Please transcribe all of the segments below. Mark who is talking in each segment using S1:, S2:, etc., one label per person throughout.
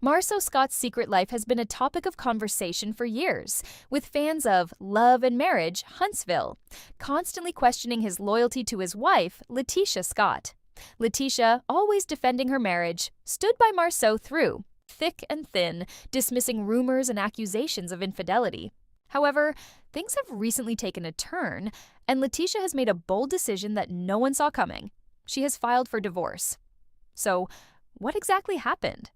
S1: Marsau Scott's secret life has been a topic of conversation for years, with fans of Love and Marriage, Huntsville, constantly questioning his loyalty to his wife, LaTisha Scott. LaTisha, always defending her marriage, stood by Marsau through thick and thin, dismissing rumors and accusations of infidelity. However, things have recently taken a turn, and LaTisha has made a bold decision that no one saw coming. She has filed for divorce. So, what exactly happened?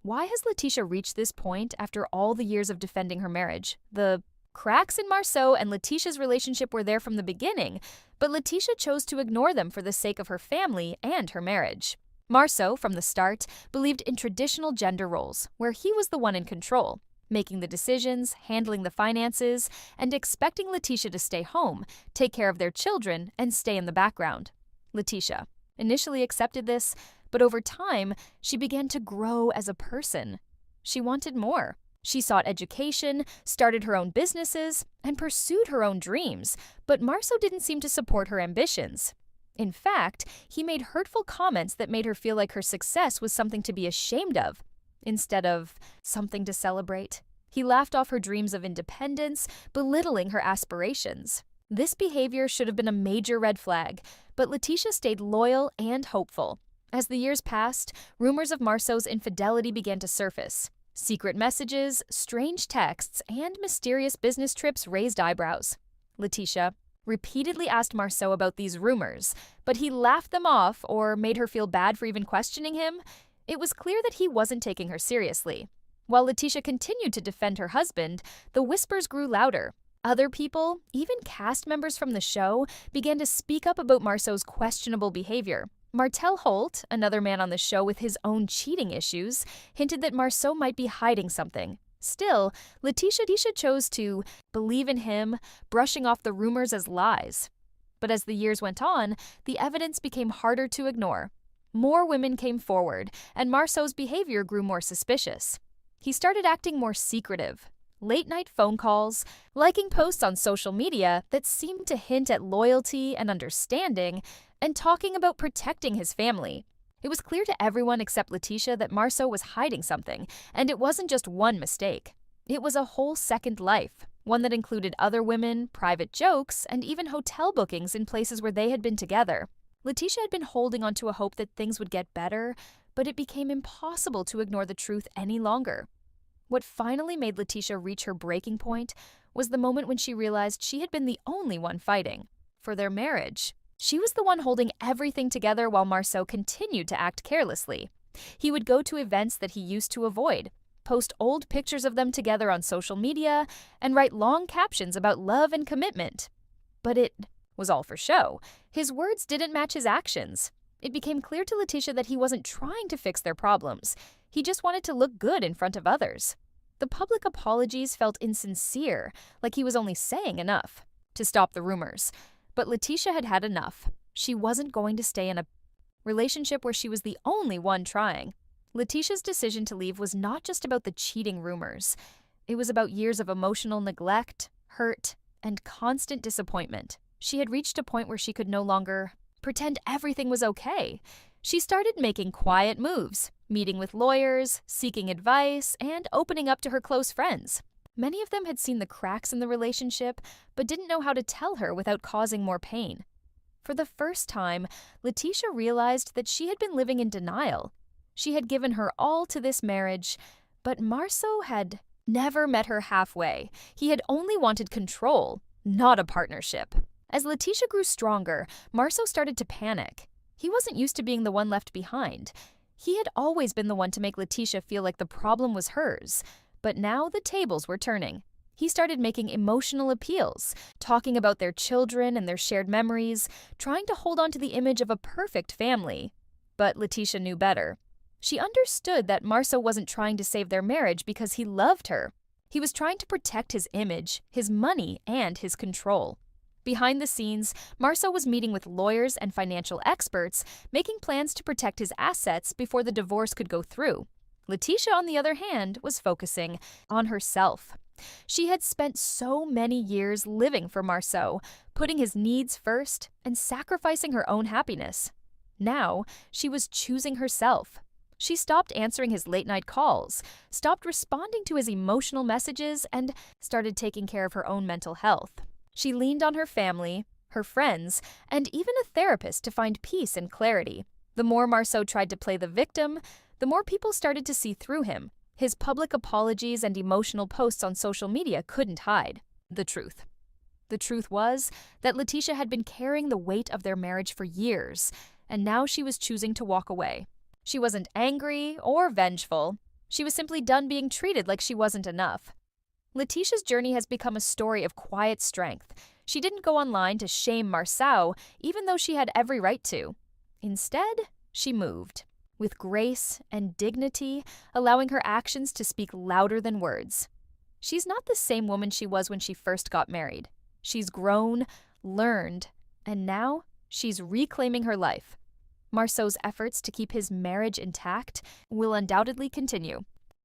S1: Why has LaTisha reached this point after all the years of defending her marriage? The cracks in Marsau and LaTisha's relationship were there from the beginning, but LaTisha chose to ignore them for the sake of her family and her marriage. Marsau, from the start, believed in traditional gender roles, where he was the one in control, making the decisions, handling the finances, and expecting LaTisha to stay home, take care of their children, and stay in the background. LaTisha initially accepted this, but over time, she began to grow as a person. She wanted more. She sought education, started her own businesses, and pursued her own dreams, but Marsau didn't seem to support her ambitions. In fact, he made hurtful comments that made her feel like her success was something to be ashamed of, instead of something to celebrate. He laughed off her dreams of independence, belittling her aspirations. This behavior should have been a major red flag, but LaTisha stayed loyal and hopeful. As the years passed, rumors of Marsau's infidelity began to surface. Secret messages, strange texts, and mysterious business trips raised eyebrows. LaTisha repeatedly asked Marsau about these rumors, but he laughed them off or made her feel bad for even questioning him. It was clear that he wasn't taking her seriously. While LaTisha continued to defend her husband, the whispers grew louder. Other people, even cast members from the show, began to speak up about Marsau's questionable behavior. Martel Holt, another man on the show with his own cheating issues, hinted that Marsau might be hiding something. Still, LaTisha chose to believe in him, brushing off the rumors as lies. But as the years went on, the evidence became harder to ignore. More women came forward, and Marsau's behavior grew more suspicious. He started acting more secretive. Late-night phone calls, liking posts on social media that seemed to hint at loyalty and understanding, and talking about protecting his family. It was clear to everyone except LaTisha that Marsau was hiding something, and it wasn't just one mistake. It was a whole second life, one that included other women, private jokes, and even hotel bookings in places where they had been together. LaTisha had been holding on to a hope that things would get better, but it became impossible to ignore the truth any longer. What finally made LaTisha reach her breaking point was the moment when she realized she had been the only one fighting for their marriage. She was the one holding everything together while Marsau continued to act carelessly. He would go to events that he used to avoid, post old pictures of them together on social media, and write long captions about love and commitment. But it was all for show. His words didn't match his actions. It became clear to LaTisha that he wasn't trying to fix their problems. He just wanted to look good in front of others. The public apologies felt insincere, like he was only saying enough to stop the rumors. But LaTisha had had enough. She wasn't going to stay in a relationship where she was the only one trying. LaTisha's decision to leave was not just about the cheating rumors. It was about years of emotional neglect, hurt, and constant disappointment. She had reached a point where she could no longer pretend everything was okay. She started making quiet moves, meeting with lawyers, seeking advice, and opening up to her close friends. Many of them had seen the cracks in the relationship, but didn't know how to tell her without causing more pain. For the first time, LaTisha realized that she had been living in denial. She had given her all to this marriage, but Marsau had never met her halfway. He had only wanted control, not a partnership. As LaTisha grew stronger, Marsau started to panic. He wasn't used to being the one left behind. He had always been the one to make LaTisha feel like the problem was hers. But now the tables were turning. He started making emotional appeals, talking about their children and their shared memories, trying to hold on to the image of a perfect family. But LaTisha knew better. She understood that Marsau wasn't trying to save their marriage because he loved her. He was trying to protect his image, his money, and his control. Behind the scenes, Marsau was meeting with lawyers and financial experts, making plans to protect his assets before the divorce could go through. LaTisha, on the other hand, was focusing on herself. She had spent so many years living for Marsau, putting his needs first and sacrificing her own happiness. Now, she was choosing herself. She stopped answering his late-night calls, stopped responding to his emotional messages, and started taking care of her own mental health. She leaned on her family, her friends, and even a therapist to find peace and clarity. The more Marsau tried to play the victim, the more people started to see through him. His public apologies and emotional posts on social media couldn't hide the truth. The truth was that LaTisha had been carrying the weight of their marriage for years, and now she was choosing to walk away. She wasn't angry or vengeful. She was simply done being treated like she wasn't enough. LaTisha's journey has become a story of quiet strength. She didn't go online to shame Marsau, even though she had every right to. Instead, she moved, with grace and dignity, allowing her actions to speak louder than words. She's not the same woman she was when she first got married. She's grown, learned, and now she's reclaiming her life. Marsau's efforts to keep his marriage intact will undoubtedly continue.